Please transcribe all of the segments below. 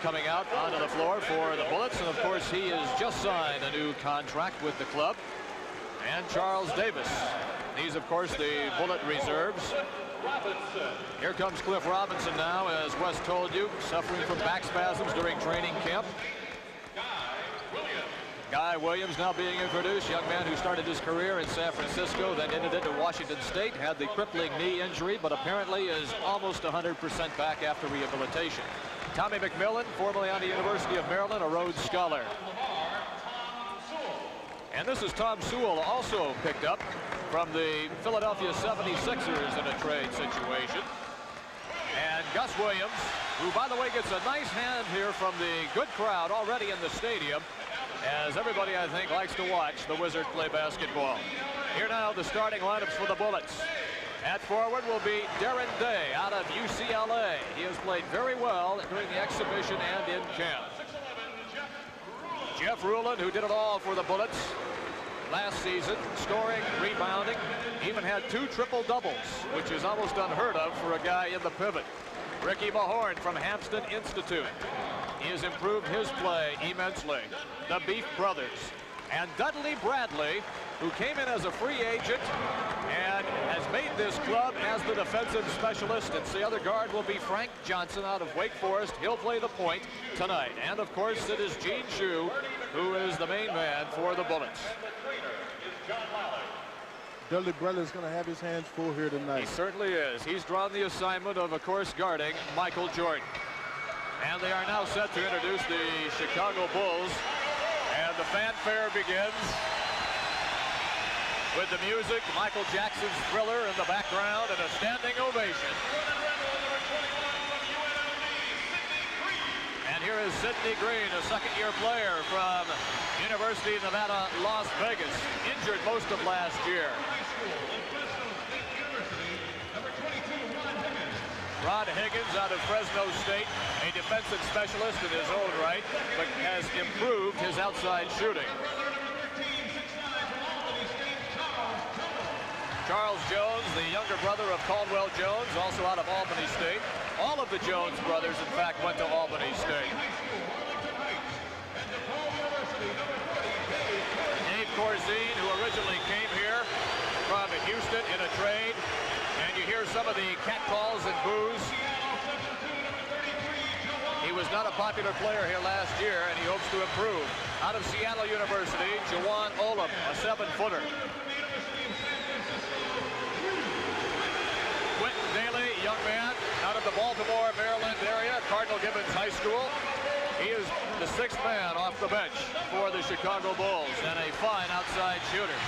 coming out onto the floor for the Bullets. And, of course, he has just signed a new contract with the club. And Charles Davis. These, of course, the Bullet reserves. Here comes Cliff Robinson now, as Wes told you, suffering from back spasms during training camp. Guy Williams now being introduced, young man who started his career in San Francisco, then ended it at Washington State, had the crippling knee injury, but apparently is almost 100% back after rehabilitation. Tommy McMillan, formerly on the University of Maryland, a Rhodes Scholar. And this is Tom Sewell, also picked up from the Philadelphia 76ers in a trade situation. And Gus Williams, who, by the way, gets a nice hand here from the good crowd already in the stadium, as everybody, I think, likes to watch the Wizard play basketball. Here now, the starting lineups for the Bullets. At forward will be Darren Day out of UCLA. He has played very well during the exhibition and in camp. Jeff Ruland, who did it all for the Bullets last season, scoring, rebounding, even had 2 triple-doubles, which is almost unheard of for a guy in the pivot. Ricky Mahorn from Hampton Institute. He has improved his play immensely. The Beef Brothers. And Dudley Bradley, who came in as a free agent and has made this club as the defensive specialist. And the other guard will be Frank Johnson out of Wake Forest. He'll play the point tonight. And, of course, it is Gene Shue, who is the main man for the Bullets. Dudley Bradley is going to have his hands full here tonight. He certainly is. He's drawn the assignment of course, guarding Michael Jordan. And they are now set to introduce the Chicago Bulls. And the fanfare begins with the music, Michael Jackson's Thriller in the background, and a standing ovation. And here is Sidney Green, a second-year player from University of Nevada, Las Vegas, injured most of last year. Rod Higgins out of Fresno State, a defensive specialist in his own right, but has improved his outside shooting. Charles Jones, the younger brother of Caldwell Jones, also out of Albany State. All of the Jones brothers, in fact, went to Albany State. Dave Corzine, who originally came here from Houston in a trade. And you hear some of the catcalls and boos. He was not a popular player here last year, and he hopes to improve. Out of Seattle University, Jawan Olam, a 7-footer. Quentin Daly, young man, out of the Baltimore, Maryland area, Cardinal Gibbons High School. He is the 6th man off the bench for the Chicago Bulls, and a fine outside shooter.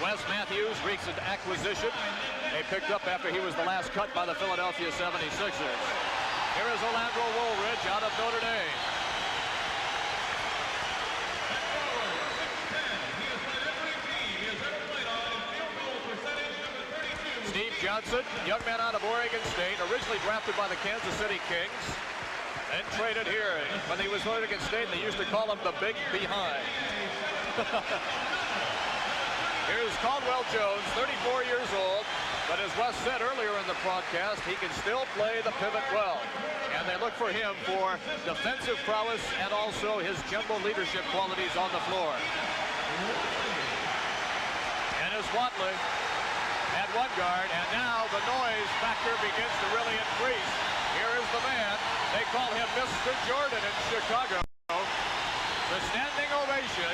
Wes Matthews reeks an acquisition. They picked up after he was the last cut by the Philadelphia 76ers. Here is Orlando Woolridge out of Notre Dame. Steve Johnson, young man out of Oregon State, originally drafted by the Kansas City Kings, and traded here. When he was Oregon State, they used to call him the Big Behind. Here's Caldwell Jones, 34 years old, but as Wes said earlier in the broadcast, he can still play the pivot well. And they look for him for defensive prowess and also his jumbo leadership qualities on the floor. And as Watley at one guard, and now the noise factor begins to really increase. Here is the man. They call him Mr. Jordan in Chicago. The standing ovation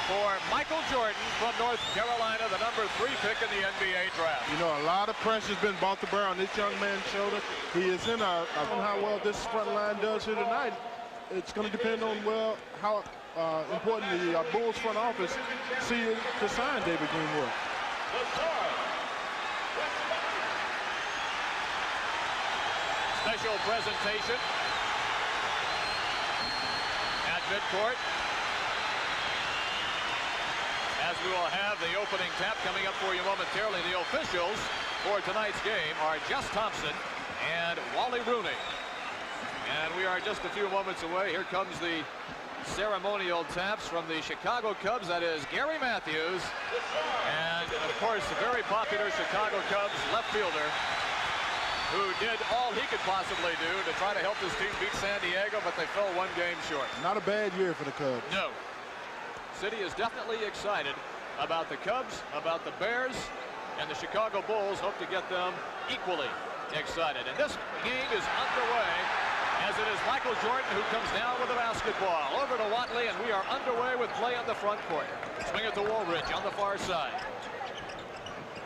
for Michael Jordan from North Carolina, the number 3 pick in the NBA draft. You know, a lot of pressure has been brought to bear on this young man's shoulder. He is in on how well this front line does here tonight. It's going to depend on how important the Bulls front office see to sign David Greenwood. Special presentation at midcourt, as we will have the opening tap coming up for you momentarily. The officials for tonight's game are Jess Thompson and Wally Rooney. And we are just a few moments away. Here comes the ceremonial taps from the Chicago Cubs. That is Gary Matthews. And, of course, the very popular Chicago Cubs left fielder, who did all he could possibly do to try to help his team beat San Diego, but they fell one game short. Not a bad year for the Cubs. No. City is definitely excited about the Cubs, about the Bears, and the Chicago Bulls hope to get them equally excited. And this game is underway as it is Michael Jordan who comes down with the basketball. Over to Watley, and we are underway with play on the front court. Swing it to Woolridge on the far side.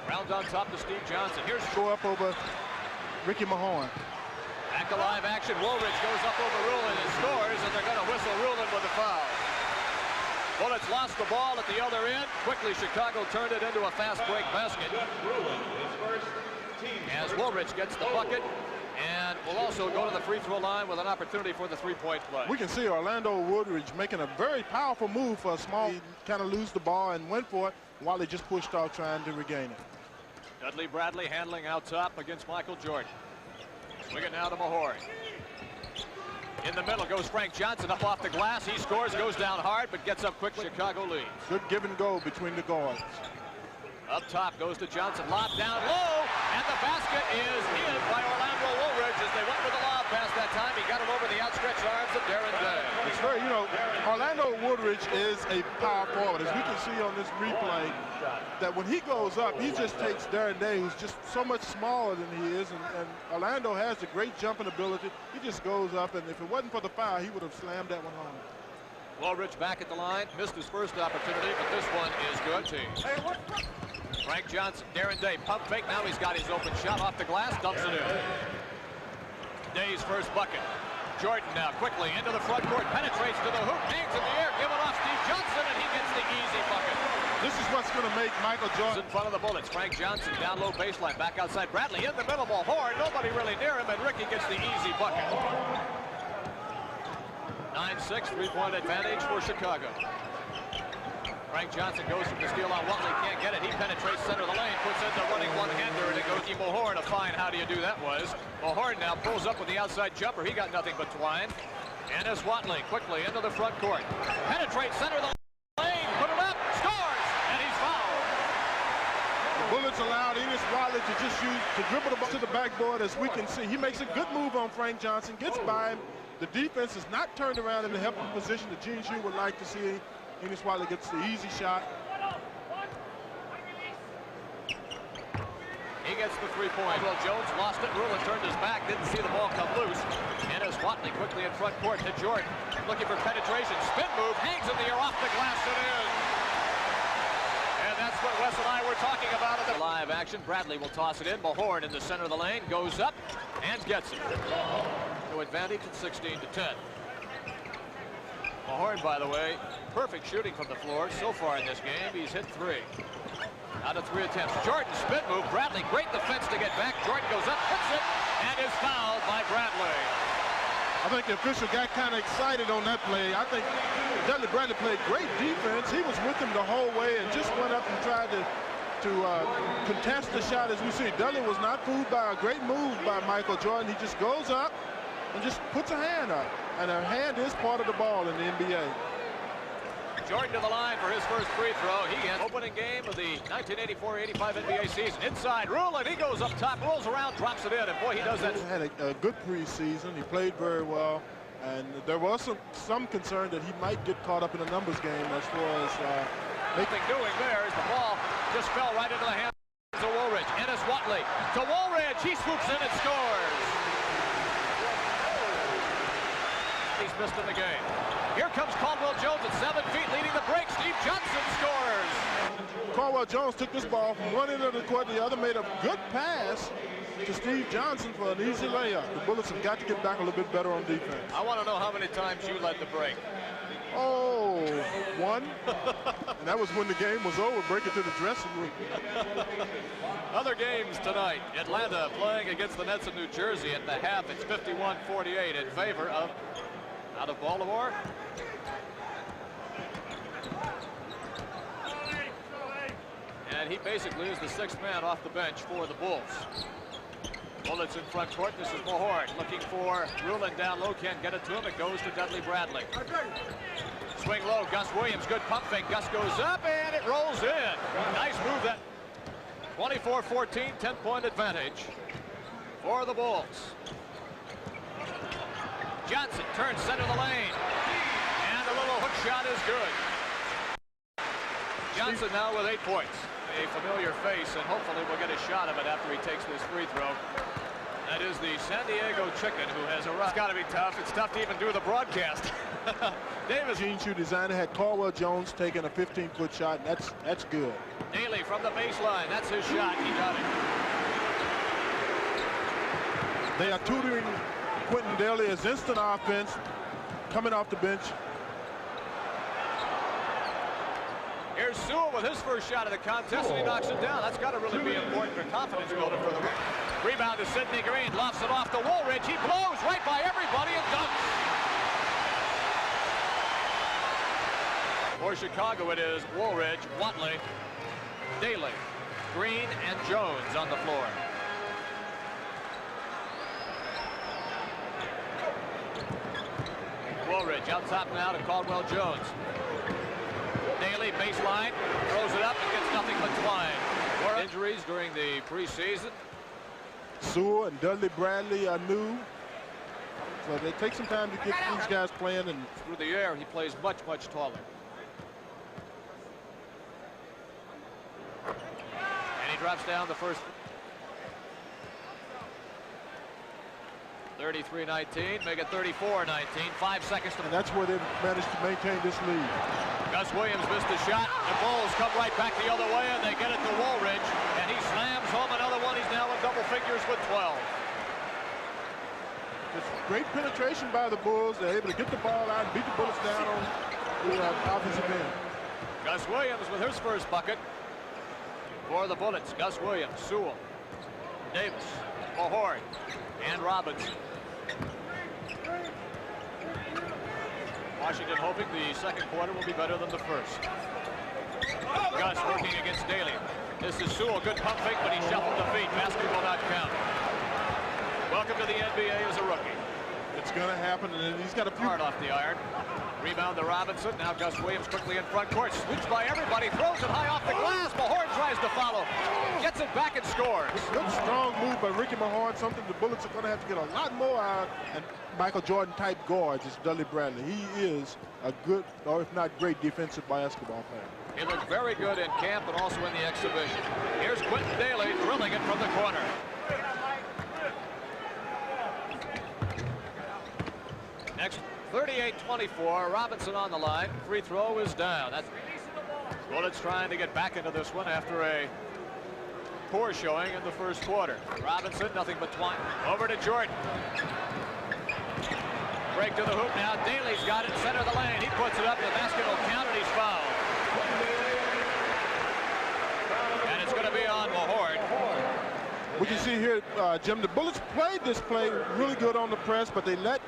Round on top to Steve Johnson. Here's Go up over Ricky Mahorn. back to live action. Woolridge goes up over Rulin and scores, and they're going to whistle Rulin with a foul. Bullets lost the ball at the other end. Quickly, Chicago turned it into a fast break basket. As Woolridge gets the bucket, and will also go to the free throw line with an opportunity for the three-point play. We can see Orlando Woolridge making a very powerful move for a small. He kind of lose the ball and went for it while he just pushed off trying to regain it. Dudley Bradley handling out top against Michael Jordan. Swing it now to Mahorn. In the middle goes Frank Johnson up off the glass. He scores, goes down hard, but gets up quickly. Chicago leads. Good give and go between the guards. Up top goes to Johnson. Lob down low, and the basket is in by Orlando Woolridge as they went with the lob pass that time. He got it over the outstretched arms of Darren Day. It's very, Orlando Woolridge is a power forward. As we can see on this replay, that when he goes up, he just takes Darren Day, who's just so much smaller than he is, and Orlando has the great jumping ability. He just goes up, and if it wasn't for the foul, he would have slammed that one home. Woolridge back at the line. Missed his first opportunity, but this one is good. Frank Johnson, Darren Day, pump fake. Now he's got his open shot off the glass, dumps it in. Day's first bucket. Jordan now quickly into the front court, penetrates to the hoop, hangs in the air, given off Steve Johnson, and he gets the easy bucket. This is what's going to make Michael Jordan in front of the Bullets. Frank Johnson down low baseline, back outside. Bradley in the middle, Mahorn, nobody really near him, and Ricky gets the easy bucket. 9-6, three-point advantage for Chicago. Frank Johnson goes from the steal on Watley, can't get it. He penetrates center of the lane, puts in the running one-hander, and it goes to Mahorn. A fine how do you do that was. Mahorn now pulls up with the outside jumper. He got nothing but twine. Ennis Watley quickly into the front court. Penetrates center of the lane, put it up, scores, and he's fouled. The Bullets allowed Ennis Watley to just dribble the ball to the backboard. As we can see, he makes a good move on Frank Johnson, gets by him. The defense is not turned around in the helping position that Gene Shue would like to see. Ennis Watley gets the easy shot. He gets the three-point. Well, Jones lost it. Rulin turned his back, didn't see the ball come loose. Ennis Watley quickly in front court to Jordan. Looking for penetration. Spin move, hangs in the air off the glass and in. And that's what Wes and I were talking about in the live action. Bradley will toss it in. Mahorn in the center of the lane, goes up and gets it. To advantage at 16-10. Mahorn, by the way, perfect shooting from the floor so far in this game. He's hit 3 out of 3 attempts. Jordan spin move. Bradley, great defense to get back. Jordan goes up, hits it, and is fouled by Bradley. I think the official got kind of excited on that play. I think Dudley Bradley played great defense. He was with him the whole way and just went up and tried to contest the shot. As we see, Dudley was not fooled by a great move by Michael Jordan. He just goes up and just puts a hand up. And a hand is part of the ball in the NBA. Jordan to the line for his first free throw. He ends opening game of the 1984-85 NBA season. Inside, Rulin, he goes up top, rolls around, drops it in, and boy, he does that. He had a good preseason. He played very well, and there was some concern that he might get caught up in a numbers game as far as nothing doing there as the ball just fell right into the hands of Woolridge. Ennis Watley to Woolridge. He swoops in and scores. He's missed in the game. Here comes Caldwell Jones at 7 feet, leading the break. Steve Johnson scores. Caldwell Jones took this ball from one end of the court to the other, made a good pass to Steve Johnson for an easy layup. The Bullets have got to get back a little bit better on defense. I want to know how many times you led the break. Oh, 1. And that was when the game was over. Break it to the dressing room. Other games tonight. Atlanta playing against the Nets of New Jersey. At the half, it's 51-48 in favor of out of Baltimore. And he basically is the 6th man off the bench for the Bulls. Bullets in front court. This is Mahorn looking for Rulin down low. Can't get it to him. It goes to Dudley Bradley. Swing low. Gus Williams. Good pump fake. Gus goes up and it rolls in. Nice move. That 24-14, 10-point advantage for the Bulls. Johnson turns center of the lane. And the little hook shot is good. Johnson now with 8 points. A familiar face, and hopefully we'll get a shot of it after he takes this free throw. That is the San Diego Chicken who has arrived. It's got to be tough. It's tough to even do the broadcast. Davis. Gene Shoe designer had Caldwell Jones taking a 15-foot shot, and that's good. Daly from the baseline. That's his shot. He got it. They are tutoring Quentin Daly as instant offense coming off the bench. Here's Sewell with his first shot of the contest, and he knocks it down. That's got to really be important for confidence building for the rebound to Sidney Green. Lofts it off to Woolridge. He blows right by everybody and dunks. For Chicago, it is Woolridge, Watley, Daly, Green, and Jones on the floor. Woolridge out top now to Caldwell Jones. Daly baseline, throws it up and gets nothing but twine. More injuries during the preseason. Sewell and Dudley Bradley are new, so they take some time to get these guys playing. And through the air, he plays much, much taller. And he drops down the first. 33-19, make it 34-19. 5 seconds to. And that's where they've managed to maintain this lead. Gus Williams missed a shot. The Bulls come right back the other way, and they get it to Woolridge, and he slams home another one. He's now in double figures with 12. Just great penetration by the Bulls. They're able to get the ball out and beat the Bullets down on the offensive end. Gus Williams with his first bucket for the Bullets. Gus Williams, Sewell, Davis, Mahorn, and Robinson. Washington hoping the second quarter will be better than the first. Gus working against Daly. This is Sewell, good pump fake, but he shuffled the feet. Basket will not count. Welcome to the NBA as a rookie. It's going to happen, and he's got a few. Hard off the iron. Rebound to Robinson. Now Gus Williams quickly in front court. Sweeps by everybody. Throws it high off the glass. Mahorn tries to follow. Gets it back and scores. Good strong move by Ricky Mahorn. Something the Bullets are going to have to get a lot more out. And Michael Jordan type guards is Dudley Bradley. He is a good, or if not great, defensive basketball player. He looked very good in camp and also in the exhibition. Here's Quentin Daly drilling it from the corner. Next, 38-24. Robinson on the line. Free throw is down. That's Bullets trying to get back into this one after a poor showing in the first quarter. Robinson, nothing but twine. Over to Jordan. Break to the hoop now. Daly's got it, center of the lane. He puts it up. The basket will count, and he's fouled. And it's going to be on Mahorn. We can see here, Jim, the Bullets played this play really good on the press, but they let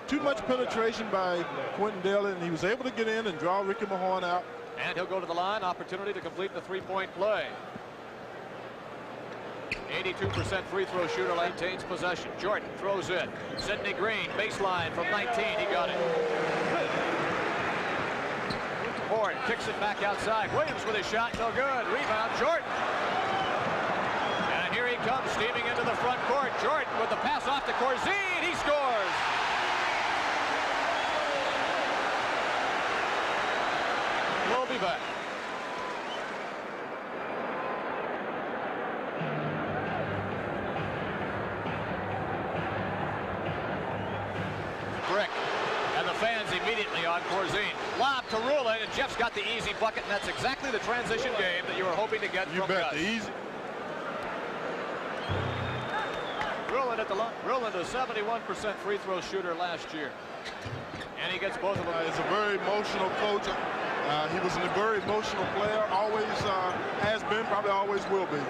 too much penetration by Quentin Daly, and he was able to get in and draw Ricky Mahorn out. And he'll go to the line. Opportunity to complete the three-point play. 82% free throw shooter, maintains possession. Jordan throws in. Sidney Green, baseline from 19. He got it. Horn kicks it back outside. Williams with a shot. No good. Rebound, Jordan. And here he comes, steaming into the front court. Jordan with the pass off to Corzine. He scores. We'll be back. Brick. And the fans immediately on Corzine. Lob to Rulin, and Jeff's got the easy bucket, and that's exactly the transition game that you were hoping to get from Gus. The easy. Rulin at the line. Rulin, a 71% free throw shooter last year. And he gets both of them. He's a very emotional coach. He was a very emotional player, always has been, probably always will be.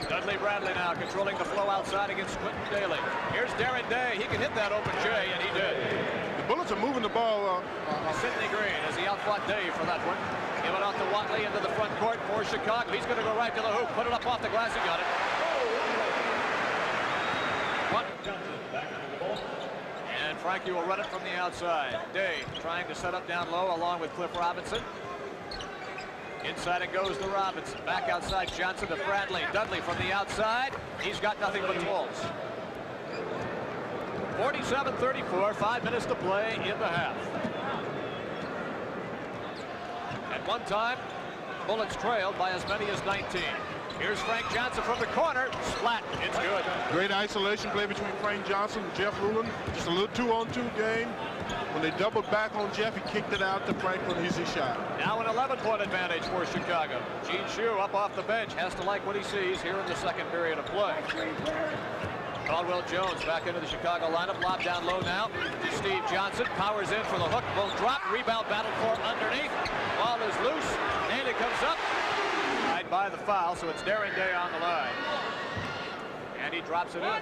Dudley Bradley now controlling the flow outside against Quentin Daly. Here's Darren Day. He can hit that open J, and he did. The Bullets are moving the ball. Sidney Green as he outfought Day for that one. Give it off to Watley into the front court for Chicago. He's going to go right to the hoop. Put it up off the glass. He got it. And Frankie will run it from the outside. Day trying to set up down low along with Cliff Robinson. Inside it goes to Robinson. Back outside Johnson to Bradley. Dudley from the outside. He's got nothing but tools. 47-34, 5 minutes to play in the half. At one time, Bullets trailed by as many as 19. Here's Frank Johnson from the corner. Splat. It's good. Great isolation play between Frank Johnson and Jeff Ruland. Just a little 2-on-2 game. When they doubled back on Jeff, he kicked it out to Frank for an easy shot. Now an 11-point advantage for Chicago. Gene Shue up off the bench has to like what he sees here in the second period of play. Caldwell Jones back into the Chicago lineup. Lob down low now to Steve Johnson. Powers in for the hook. Will drop. Rebound battle for underneath. Ball is loose. Naylor comes up. Right by the foul, so it's Darren Day on the line. And he drops it in.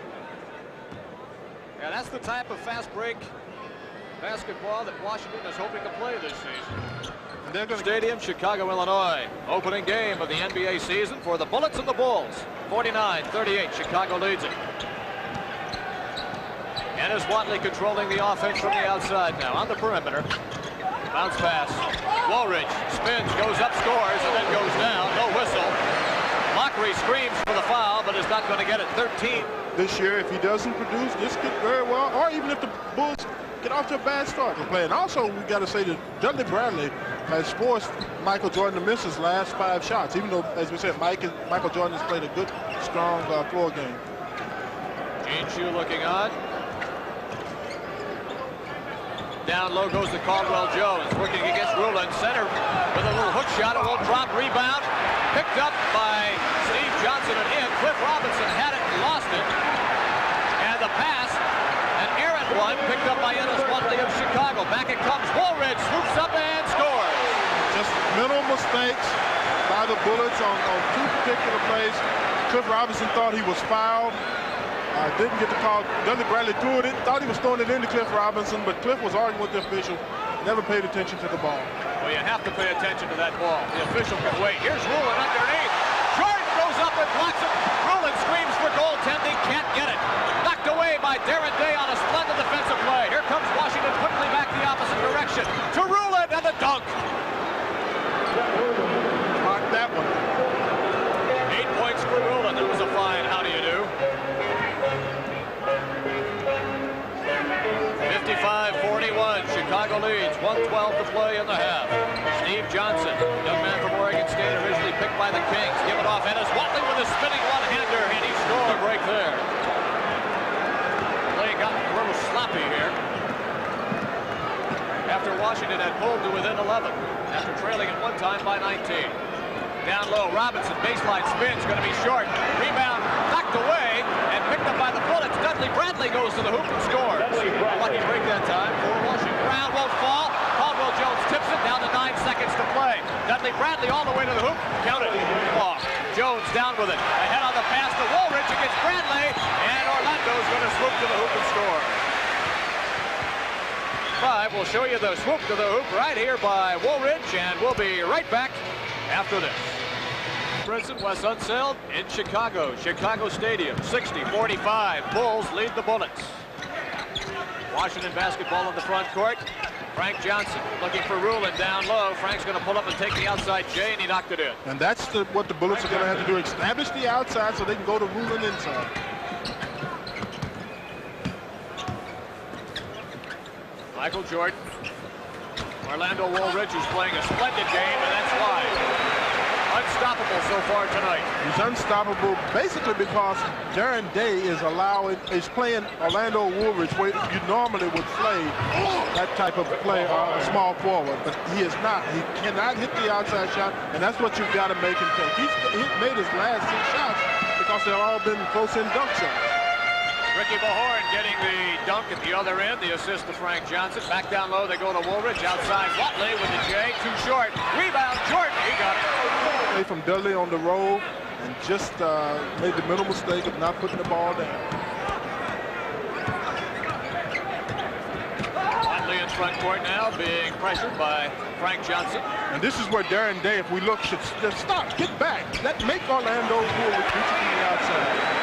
Yeah, that's the type of fast break basketball that Washington is hoping to play this season. Stadium, Chicago, Illinois. Opening game of the NBA season for the Bullets and the Bulls. 49-38, Chicago leads it. And is Watley controlling the offense from the outside now on the perimeter. Bounce pass. Woolridge spins, goes up, scores, and then goes down. No whistle. Mockery screams for the foul, but is not going to get it. 13. This year, if he doesn't produce, this could very well, or even if the Bulls get off to a bad start to play. And also, we got to say that Dudley Bradley has forced Michael Jordan to miss his last 5 shots, even though, as we said, Michael Jordan has played a good, strong floor game. Gene Shue looking on. Down low goes to Caldwell Jones, working against Ruland. Center with a little hook shot. It won't drop. Rebound. Picked up by Steve Johnson and in. Cliff Robinson had it and lost it. And the pass, an errant one, picked up by Ennis Watley of Chicago. Back it comes. Woolridge swoops up and scores. Just mental mistakes by the Bullets on 2 particular plays. Cliff Robinson thought he was fouled. Didn't get the call. Dudley Bradley threw it in, thought he was throwing it into Cliff Robinson, but Cliff was arguing with the official, never paid attention to the ball. Well, you have to pay attention to that ball. The official can wait. Here's Ruland underneath. Jordan goes up and blocks it. Ruland screams for goaltending, can't get it. Knocked away by Darren Day on a splendid defensive play. Here comes Washington quickly back the opposite direction to Ruland and the dunk. Mark that one. 8 points for Ruland. It was a fine. How do you do? 55-41, Chicago leads, 1:12 to play in the half. Steve Johnson, young man from Oregon State, originally picked by the Kings. Give it off, Ennis Watley with a spinning one-hander, and he scored a break there. Play got a little sloppy here. After Washington had pulled to within 11, after trailing at one time by 19. Down low, Robinson, baseline spins, going to be short. Rebound, knocked away, and picked up by the Bullets. Dudley Bradley goes to the hoop and scores. A lucky break that time for Washington. Brown won't fall. Caldwell Jones tips it down to 9 seconds to play. Dudley Bradley all the way to the hoop. Count it. Off. Jones down with it. Ahead on the pass to Woolridge against Bradley. And Orlando's going to swoop to the hoop and score. We'll show you the swoop to the hoop right here by Woolridge, and we'll be right back after this. Princeton, Wes Unseld in Chicago. Chicago Stadium, 60-45. Bulls lead the Bullets. Washington basketball in the front court. Frank Johnson looking for Ruland down low. Frank's going to pull up and take the outside J, and he knocked it in. And that's what the Bullets are going to have to do, establish the outside so they can go to Ruland inside. Michael Jordan. Orlando Woolridge is playing a splendid game, and that's why. Unstoppable so far tonight. He's unstoppable basically because Darren Day is playing Orlando Woolridge where you normally would play that type of play, a small forward, but he is not. He cannot hit the outside shot, and that's what you've got to make him take. He's made his last 6 shots because they've all been close-in dunk shots. Ricky Mahorn getting the dunk at the other end, the assist to Frank Johnson. Back down low, they go to Woolridge. Outside, Watley with the J, too short. Rebound, Jordan, he got it. Play from Dudley on the roll and just made the mental mistake of not putting the ball down. Watley in front court now, being pressured by Frank Johnson. And this is where Darren Day, if we look, should just stop, get back. Make Orlando Woolridge reach it from the outside.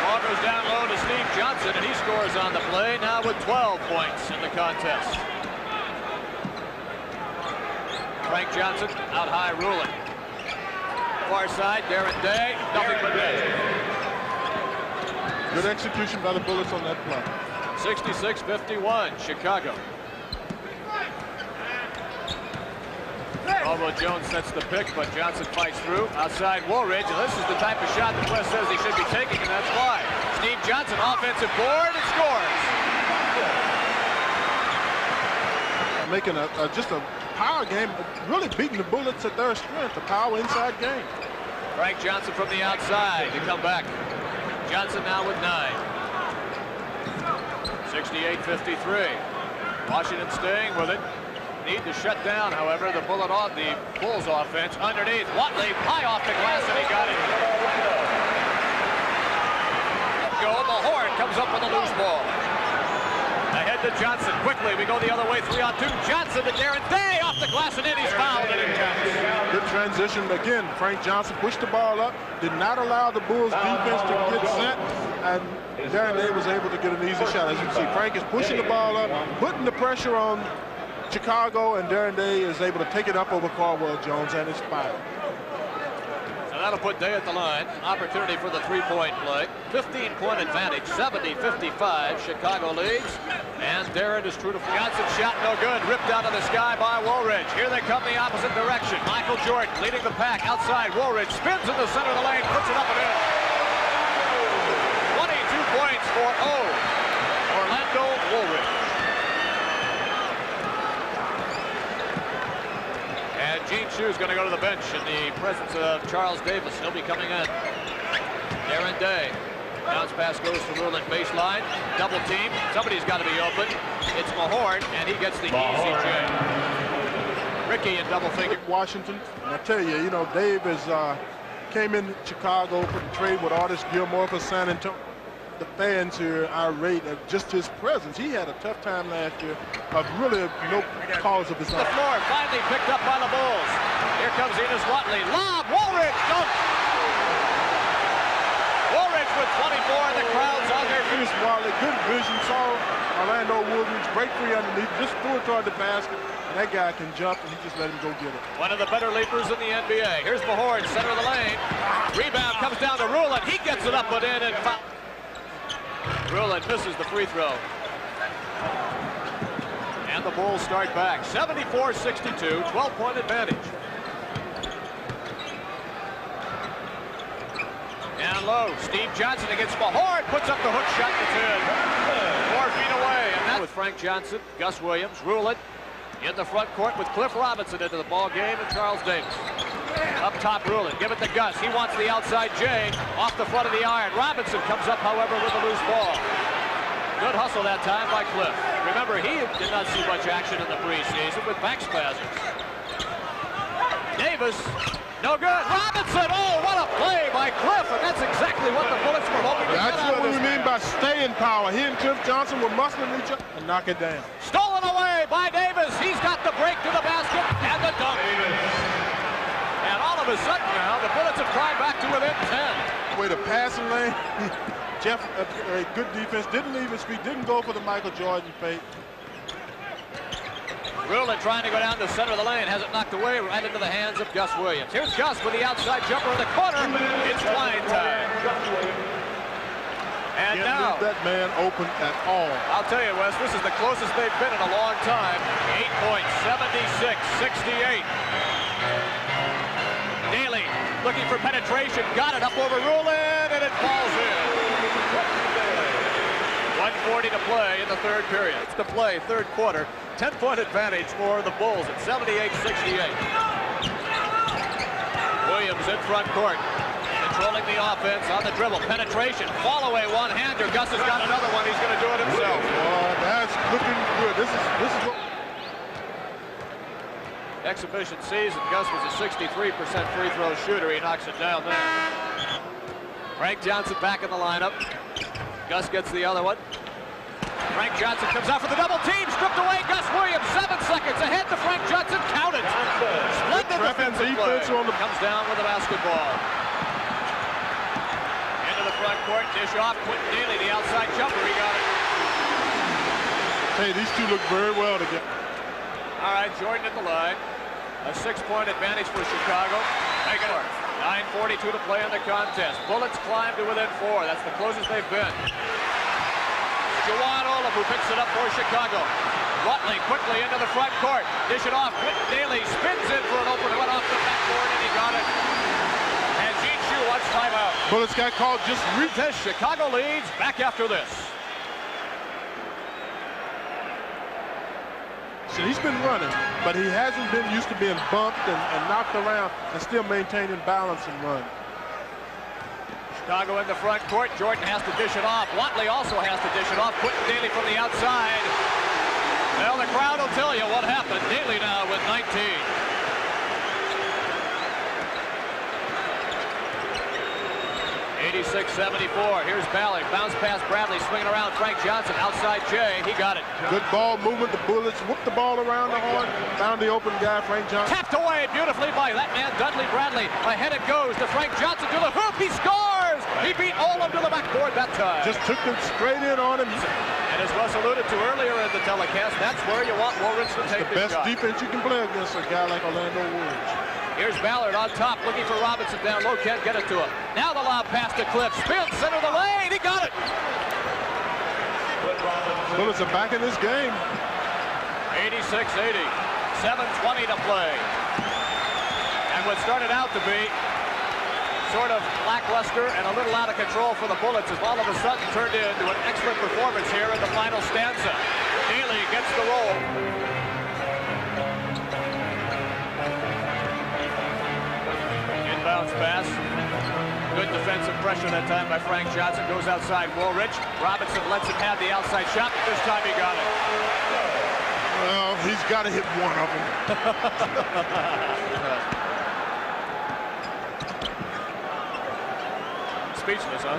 Ball goes down low to Steve Johnson, and he scores on the play, now with 12 points in the contest. Frank Johnson out high, Ruland. Far side, Darren Day, nothing but net. Good execution by the Bullets on that play. 66-51, Chicago. Although Jones sets the pick, but Johnson fights through. Outside Woolridge, and this is the type of shot that West says he should be taking, and that's why. Steve Johnson, offensive board, and scores. Making just a power game, really beating the Bullets at their strength, a power inside game. Frank Johnson from the outside to come back. Johnson now with 9. 68-53. Washington staying with it. Need to shut down, however, the Bulls offense. Underneath, Watley, high off the glass, and he got it. Go, Mahorn comes up with a loose ball. Ahead to Johnson, quickly, we go the other way, 3-on-2. Johnson to Darren Day, off the glass, and then he's fouled, and it counts. Good transition, again, Frank Johnson pushed the ball up, did not allow the Bulls defense to get set, and Darren Day was able to get an easy shot. As you can see, Frank is pushing the ball up, putting the pressure on Chicago, and Darren Day is able to take it up over Caldwell Jones, and it's fired. So that'll put Day at the line. Opportunity for the three-point play. 15-point advantage, 70-55. Chicago leads, and Darren is true to Johnson. Shot no good, ripped out of the sky by Woolridge. Here they come the opposite direction. Michael Jordan leading the pack outside. Woolridge spins in the center of the lane, puts it up and in. 22 points for Orlando Woolridge. And Gene Shue's going to go to the bench in the presence of Charles Davis. He'll be coming in. Darren Day. Bounce pass goes to Ruland baseline. Double team. Somebody's got to be open. It's Mahorn, and he gets the easy J. Ricky in double figure. Washington. And I tell you, you know, Davis came in Chicago for the trade with Artis Gilmore for San Antonio. The fans here are irate at just his presence. He had a tough time last year of really no cause of his own. The floor finally picked up by the Bulls. Here comes Enos Watley. Lob, Woolridge, dunk. Woolridge with 24, and the crowd's on their feet. Enos Watley, good vision, saw Orlando Woolridge break free underneath, just threw it toward the basket, and that guy can jump, and he just let him go get it. One of the better leapers in the NBA. Here's Mahorn, center of the lane. Rebound comes down to Ruland. He gets it up and in, and foul. Ruland misses the free throw. And the Bulls start back. 74-62, 12-point advantage. Down low, Steve Johnson against Mahorn, puts up the hook shot that's in. 4 feet away, and that's with Frank Johnson, Gus Williams, Ruland in the front court with Cliff Robinson into the ball game, and Charles Davis. Up top, Ruland, give it to Gus. He wants the outside J off the front of the iron. Robinson comes up, however, with a loose ball. Good hustle that time by Cliff. Remember, he did not see much action in the preseason with back spasms. Davis, no good. Robinson, oh, what a play by Cliff, and that's exactly what the Bullets were hoping to get out of this. That's what we mean by staying power. He and Cliff Johnson were muscling each other and knock it down. Stolen away by Davis. He's got the break to the basket and the dunk. And all of a sudden now, the Bullets have climbed back to within 10. Way the passing lane. Jeff, a good defense, didn't leave his feet, didn't go for the Michael Jordan fake. Ruland trying to go down the center of the lane, has it knocked away right into the hands of Gus Williams. Here's Gus with the outside jumper in the corner. It's flying time. And now, leave that man open at all. I'll tell you, Wes, this is the closest they've been in a long time. 8 points, 76-68. Daly looking for penetration, got it up over Ruland, and it falls in. 1:40 to play in the third period. It's to play, third quarter. 10-point advantage for the Bulls at 78-68. Williams in front court, controlling the offense on the dribble. Penetration, fall away, one-hander. Gus has got another one. He's going to do it himself. That's looking good. This is what... Exhibition season, Gus was a 63% free throw shooter. He knocks it down there. Frank Johnson back in the lineup. Gus gets the other one. Frank Johnson comes out for the double team, stripped away. Gus Williams, 7 seconds ahead to Frank Johnson. Count it. Splendid defensive play. Comes down with the basketball. Into the front court, dish off. Quentin Daly, the outside jumper. He got it. Hey, these two look very well together. All right, Jordan at the line. A 6-point advantage for Chicago. Make it 9:42 to play in the contest. Bullets climb to within 4. That's the closest they've been. Juwan Olaf who picks it up for Chicago. Watley quickly into the front court. Dish it off. Quentin Daly spins in for an open one off the backboard, and he got it. And Gene Shue wants timeout. Bullets got called just This Chicago leads back after this. So he's been running, but he hasn't been used to being bumped and knocked around and still maintaining balance and run. Chicago in the front court. Jordan has to dish it off. Watley also has to dish it off. Quentin Daly from the outside. Well, the crowd will tell you what happened. Daly now with 19. 86-74. Here's Ballard. Bounce pass Bradley. Swinging around Frank Johnson. Outside Jay. He got it. Good ball movement. The Bullets whooped the ball around the horn. Found the open guy, Frank Johnson. Tapped away beautifully by that man, Dudley Bradley. Ahead it goes to Frank Johnson to the hoop. He scores! He beat Olam to the backboard that time. Just took it straight in on him. And as Russ alluded to earlier in the telecast, that's where you want Woolridge to take the best shot. defense you can play against a guy like Orlando Woolridge. Here's Ballard on top, looking for Robinson down low. Can't get it to him. Now the lob pass to Cliff. Spins, center of the lane. He got it. Bullets are back in this game. 86-80. 7:20 to play. And what started out to be sort of lackluster and a little out of control for the Bullets has all of a sudden turned into an excellent performance here in the final stanza. Daly gets the roll. Inbounds pass. Good defensive pressure that time by Frank Johnson. Goes outside Woolridge. Robinson lets him have the outside shot, but this time he got it. Well, he's got to hit one of them. Speechless, huh?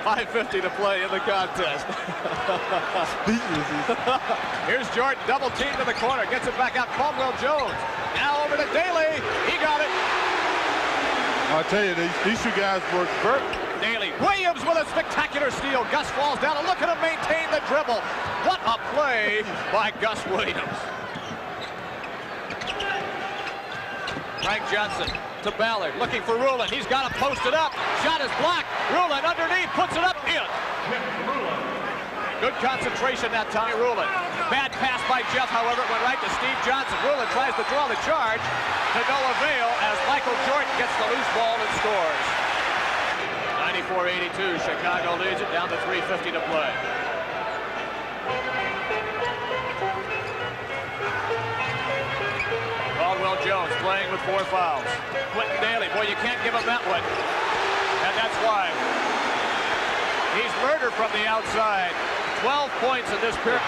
5:50 to play in the contest. Speechless. Here's Jordan, double team to the corner, gets it back out. Caldwell Jones. Now over to Daly. He got it. I'll tell you, these two guys work very. Daly. Williams with a spectacular steal. Gus falls down, and look at him maintain the dribble. What a play by Gus Williams. Frank Johnson to Ballard, looking for Rulin. He's got to post it up. Shot is blocked. Rulin underneath, puts it up, in. Good concentration that time, Rulin. Bad pass by Jeff, however, it went right to Steve Johnson. Rulin tries to draw the charge to no avail as Michael Jordan gets the loose ball and scores. 94-82, Chicago leads it down to 3:50 to play. Caldwell Jones playing with 4 fouls. Quentin Daly, boy, you can't give him that one. And that's why. He's murdered from the outside. 12 points in this period.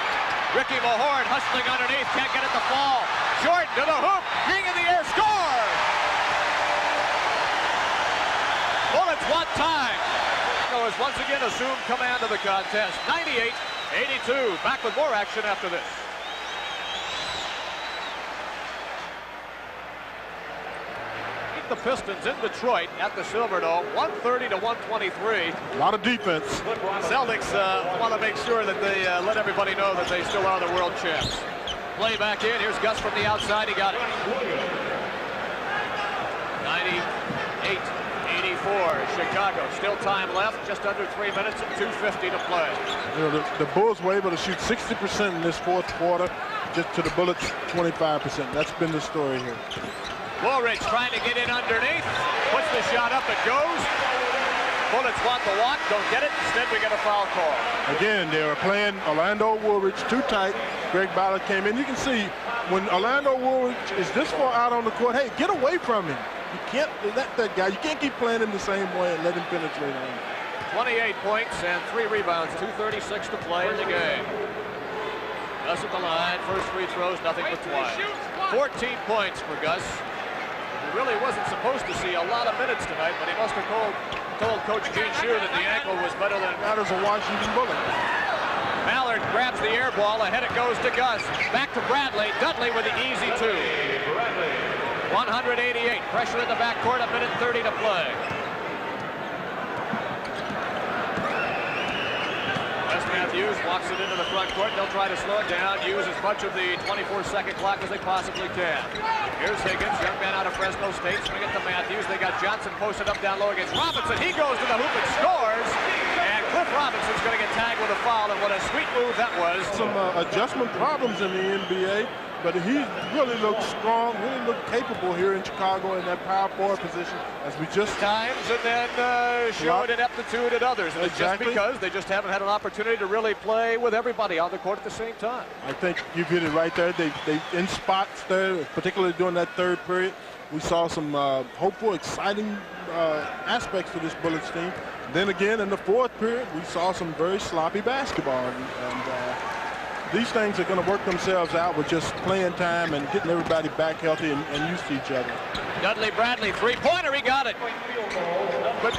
Ricky Mahorn hustling underneath, can't get it to fall. Jordan to the hoop, king in the air, score! Bullets one time. Has once again assumed command of the contest. 98-82. Back with more action after this. The Pistons in Detroit at the Silverdome, 130 to 123. A lot of defense. Celtics want to make sure that they let everybody know that they still are the world champs. Play back in. Here's Gus from the outside. He got it. 98-84. Chicago. Still time left. Just under 3 minutes and 2:50 to play. You know, the Bulls were able to shoot 60% in this fourth quarter, just to the Bullets 25%. That's been the story here. Woolridge trying to get in underneath. Puts the shot up. It goes. Bullets want the walk. Don't get it. Instead, we get a foul call. Again, they were playing Orlando Woolridge too tight. Greg Ballard came in. You can see when Orlando Woolridge is this far out on the court, hey, get away from him. You can't let that guy. You can't keep playing him the same way and let him penetrate on him. 28 points and 3 rebounds. 2:36 to play in the game. Gus at the line. First free throws, nothing but twice. 14 points for Gus. He really wasn't supposed to see a lot of minutes tonight, but he must have told Coach Gene Shue that the ankle was better than that is a Washington Bullet. Ballard grabs the air ball. Ahead it goes to Gus. Back to Bradley. Dudley with the easy 2. 188. Pressure in the backcourt. 1:30 to play. Wes Matthews Walks it into the front court. They'll try to slow it down, use as much of the 24-second clock as they possibly can. Here's Higgins, young man out of Fresno State. Swing it to Matthews. They got Johnson posted up down low against Robinson. He goes to the hoop and scores. And Cliff Robinson's going to get tagged with a foul, and what a sweet move that was. Some adjustment problems in the NBA, but he really looked strong, really looked capable here in Chicago in that power forward position, as we just times, and then showed ineptitude at others. And it's just because they just haven't had an opportunity to really play with everybody on the court at the same time. I think you've hit it right there. They in spots there, particularly during that third period. We saw some hopeful, exciting aspects to this Bullets team. Then again, in the fourth period, we saw some very sloppy basketball. And these things are going to work themselves out with just playing time and getting everybody back healthy and used to each other. Dudley Bradley, three-pointer, he got it. But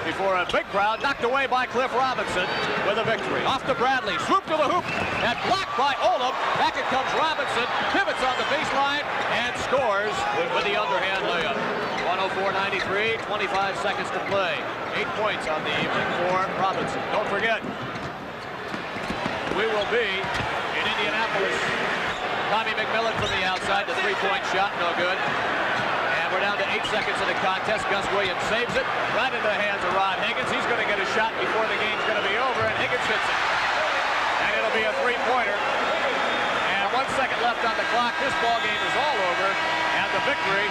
before a big crowd, knocked away by Cliff Robinson with a victory. Off to Bradley, swoop to the hoop, and blocked by Olem. Back it comes Robinson, pivots on the baseline, and scores with the underhand layup. 104-93, 25 seconds to play. 8 points on the evening for Robinson. Don't forget, we will be in Indianapolis. Tommy McMillan from the outside, the three-point shot, no good. And we're down to 8 seconds in the contest. Gus Williams saves it right into the hands of Rod Higgins. He's going to get a shot before the game's going to be over, and Higgins hits it. And it'll be a three-pointer. And 1 second left on the clock. This ball game is all over, and the victory